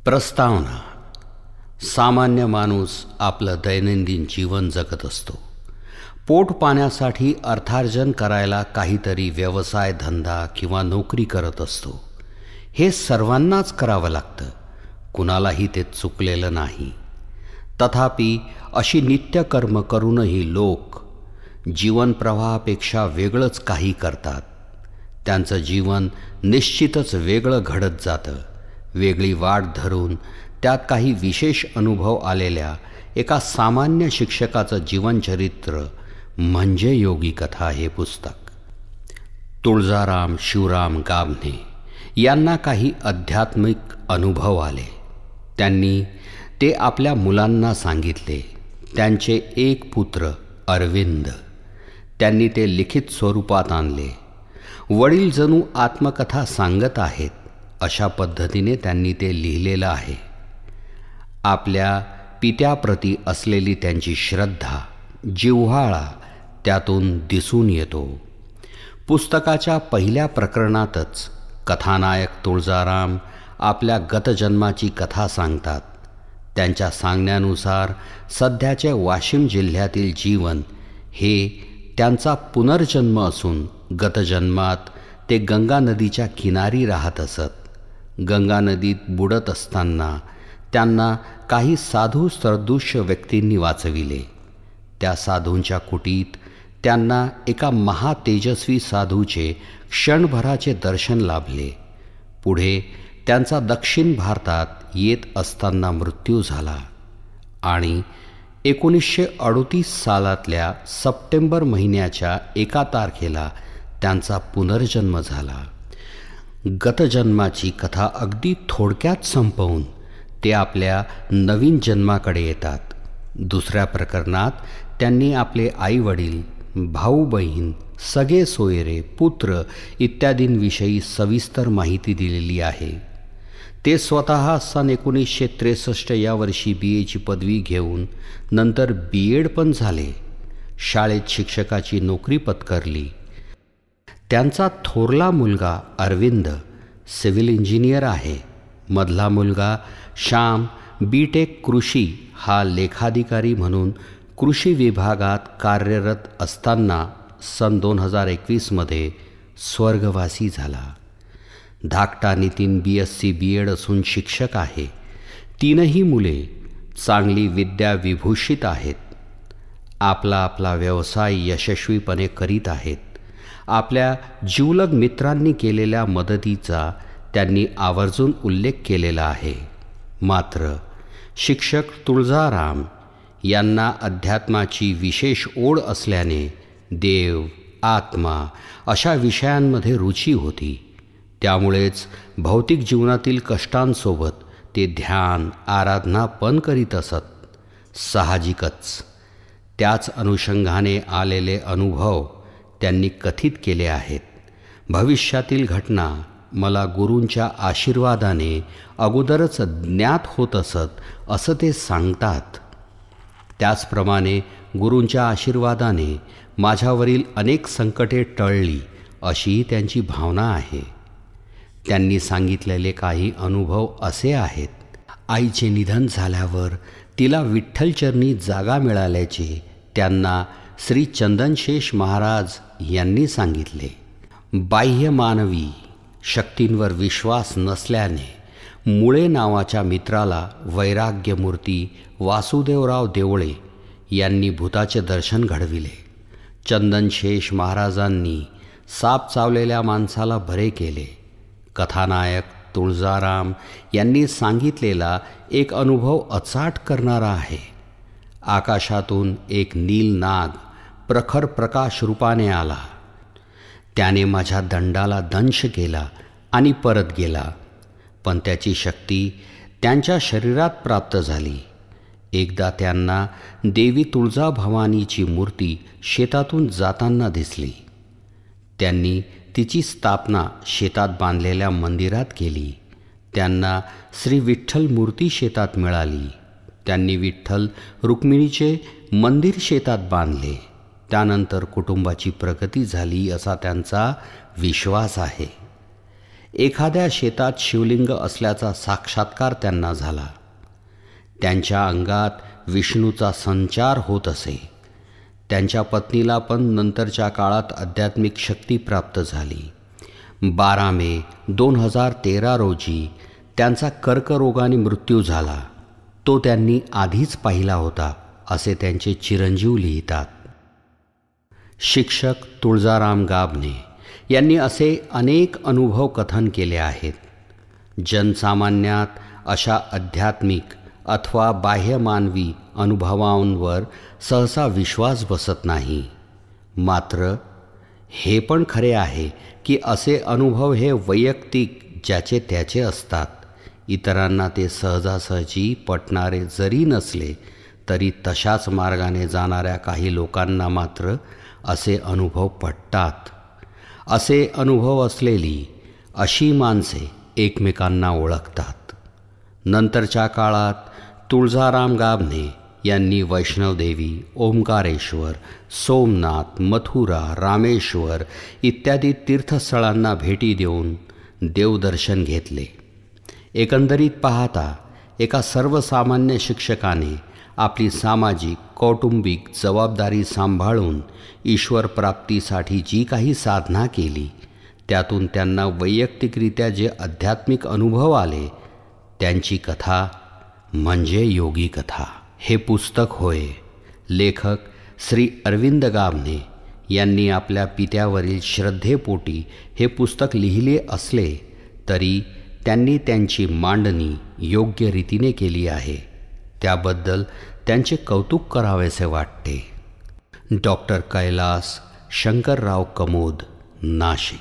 प्रस्तावना. सामान्य माणूस आपलं दैनंदिन जीवन जगत असतो. पोट पाण्यासाठी अर्थार्जन करायला काहीतरी व्यवसाय, धंदा किंवा नोकरी करत असतो. हे सर्वांनाच करावं लागतं, कुणालाही ते चुकलेलं नाही. तथापि अशी नित्यकर्म करूनही लोक जीवनप्रवाहापेक्षा वेगळंच काही करतात. त्यांचं जीवन निश्चितच वेगळं घडत जातं. वेगळी वाट धरून त्यात काही विशेष अनुभव आलेल्या एका सामान्य शिक्षकाचं जीवनचरित्र म्हणजे योगी कथा हे पुस्तक. तुळजाराम शिवराम गाभणे यांना काही आध्यात्मिक अनुभव आले. त्यांनी ते आपल्या मुलांना सांगितले. त्यांचे एक पुत्र अरविंद, त्यांनी ते लिखित स्वरूपात आणले. वडील जणू आत्मकथा सांगत आहेत अशा पद्धतीने त्यांनी ते लिहिलेलं आहे. आपल्या पित्याप्रती असलेली त्यांची श्रद्धा, जिव्हाळा त्यातून दिसून येतो. पुस्तकाच्या पहिल्या प्रकरणातच कथानायक तुळजाराम आपल्या गतजन्माची कथा सांगतात. त्यांच्या सांगण्यानुसार सध्याचे वाशिम जिल्ह्यातील जीवन हे त्यांचा पुनर्जन्म असून गतजन्मात ते गंगा नदीच्या किनारी राहत असत. गंगा नदीत बुडत असताना त्यांना काही साधू सदृश्य व्यक्तींनी वाचविले. त्या साधूंच्या कुटीत त्यांना एका महातेजस्वी साधूचे क्षणभराचे दर्शन लाभले. पुढे त्यांचा दक्षिण भारतात येत असताना मृत्यू झाला आणि 1938 सालातल्या सप्टेंबर महिन्याच्या 1 तारखेला त्यांचा पुनर्जन्म झाला. गतजन्माची कथा अगदी थोडक्यात संपवून ते आपल्या नवीन जन्माकडे येतात. दुसऱ्या प्रकरणात त्यांनी आपले आईवडील, भाऊ बहीण, सगळे सोयरे, पुत्र इत्यादींविषयी सविस्तर माहिती दिलेली आहे. ते स्वतः सन 1963 या वर्षी BA पदवी घेऊन नंतर BEd पण झाले. शाळेत शिक्षकाची नोकरी पत्करली. त्यांचा थोरला मुलगा अरविंद सिव्हिल इंजिनियर आहे. मधला मुलगा श्याम BTech कृषी हा लेखाधिकारी म्हणून कृषी विभागात कार्यरत असताना सन 2021 स्वर्गवासी झाला. धाकटा नितीन BSc BEd असून शिक्षक आहे. तीनही मुले चांगली विद्याविभूषित आहेत. आपला आपला व्यवसाय यशस्वीपणे करीत आहेत. आपल्या जिवलग मित्रांनी केलेल्या मदतीचा त्यांनी आवर्जून उल्लेख केलेला आहे. मात्र शिक्षक तुळजाराम यांना अध्यात्माची विशेष ओढ असल्याने देव, आत्मा अशा विषयांमध्ये रुची होती. त्यामुळेच भौतिक जीवनातील कष्टांसोबत ते ध्यान, आराधना पण करीत असत. साहजिकच त्याच अनुषंगाने आलेले अनुभव त्यांनी कथित केले आहेत. भविष्यातील घटना मला गुरूंच्या आशीर्वादाने अगोदरच ज्ञात होत असत असं ते सांगतात. त्याचप्रमाणे गुरूंच्या आशीर्वादाने माझ्यावरील अनेक संकटे टळली अशीही त्यांची भावना आहे. त्यांनी सांगितलेले काही अनुभव असे आहेत. आईचे निधन झाल्यावर तिला विठ्ठलचरणी जागा मिळाल्याचे त्यांना श्री चंदनशेष महाराज यांनी सांगितले. बाह्य मानवी शक्तींवर विश्वास नसल्याने मुळे नावाच्या मित्राला वैराग्यमूर्ती वासुदेवराव देवळे यांनी भूताचे दर्शन घडविले. चंदनशेष महाराजांनी साप चावलेल्या माणसाला बरे केले. कथानायक तुळजाराम यांनी सांगितलेला एक अनुभव अचाट करणारा आहे. आकाशातून एक नील नाग प्रखर प्रकाश रूपाने आला. त्याने माझ्या दंडाला दंश केला आणि परत गेला. पण त्याची शक्ती त्यांच्या शरीरात प्राप्त झाली. एकदा त्यांना देवी तुळजाभवानीची मूर्ती शेतातून जाताना दिसली. त्यांनी तिची स्थापना शेतात बांधलेल्या मंदिरात केली. त्यांना श्री विठ्ठल मूर्ती शेतात मिळाली. त्यांनी विठ्ठल रुक्मिणीचे मंदिर शेतात बांधले. त्यानंतर कुटुंबाची प्रगती झाली असा त्यांचा विश्वास आहे. एखाद्या शेतात शिवलिंग असल्याचा साक्षात्कार त्यांना झाला. त्यांच्या अंगात विष्णूचा संचार होत असे. त्यांच्या पत्नीला पण नंतरच्या काळात आध्यात्मिक शक्ती प्राप्त झाली. 12 मे 2013 रोजी त्यांचा कर्करोगाने मृत्यू झाला. तो त्यांनी आधीच पाहिला होता असे त्यांचे चिरंजीव लिहितात. शिक्षक तुळजाराम गाभणे यांनी असे अनेक अनुभव कथन केले आहेत. जनसामान्यात अशा आध्यात्मिक अथवा बाह्यमानवी अनुभवांवर सहसा विश्वास बसत नाही. मात्र हे पण खरे आहे की असे अनुभव हे वैयक्तिक ज्याचे त्याचे असतात. इतरांना ते सहजासहजी पटणारे जरी नसले तरी तशाच मार्गाने जाणाऱ्या काही लोकांना मात्र असे अनुभव पटतात. असे अनुभव असलेली अशी माणसे एकमेकांना ओळखतात. नंतरच्या काळात तुळजाराम गाभणे यांनी वैष्णवदेवी, ओंकारेश्वर, सोमनाथ, मथुरा, रामेश्वर इत्यादी तीर्थस्थळांना भेटी देऊन देवदर्शन घेतले. एकंदरीत पाहता एका सर्वसामान्य शिक्षकाने आपली सामाजिक कौटुंबिक जबाबदारी सांभाळून ईश्वरप्राप्तीसाठी जी काही साधना केली त्यातून त्यांना वैयक्तिकरित्या जे आध्यात्मिक अनुभव आले त्यांची कथा म्हणजे योगी कथा. हे पुस्तक होय. लेखक श्री अरविंद गाभणे यांनी आपल्या पित्यावरील श्रद्धेपोटी हे पुस्तक लिहिले असले तरी त्यांनी त्यांची मांडणी योग्य रीतीने केली आहे. त्याबद्दल त्यांचे कौतुक करावेसे वाटते. डॉक्टर कैलास शंकरराव कमोद, नाशिक.